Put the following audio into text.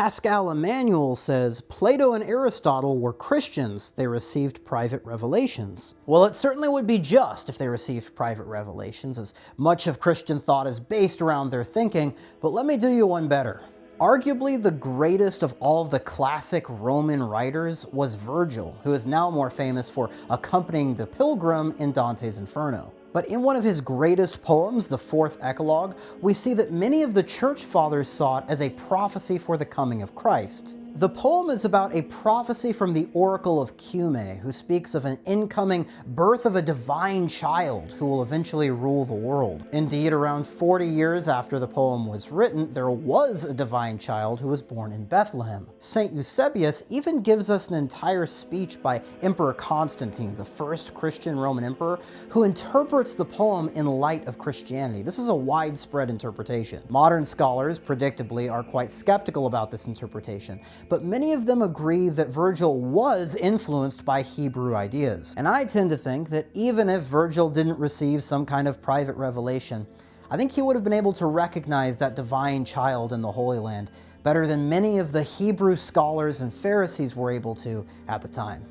Pascal Emmanuel says Plato and Aristotle were Christians. They received private revelations. Well, it certainly would be just if they received private revelations, as much of Christian thought is based around their thinking, but let me do you one better. Arguably the greatest of all of the classic Roman writers was Virgil, who is now more famous for accompanying the pilgrim in Dante's Inferno. But in one of his greatest poems, the Fourth Eclogue, we see that many of the church fathers saw it as a prophecy for the coming of Christ. The poem is about a prophecy from the Oracle of Cumae, who speaks of an incoming birth of a divine child who will eventually rule the world. Indeed, around 40 years after the poem was written, there was a divine child who was born in Bethlehem. St. Eusebius even gives us an entire speech by Emperor Constantine, the first Christian Roman emperor, who interprets the poem in light of Christianity. This is a widespread interpretation. Modern scholars, predictably, are quite skeptical about this interpretation, but many of them agree that Virgil was influenced by Hebrew ideas. And I tend to think that even if Virgil didn't receive some kind of private revelation, I think he would have been able to recognize that divine child in the Holy Land better than many of the Hebrew scholars and Pharisees were able to at the time.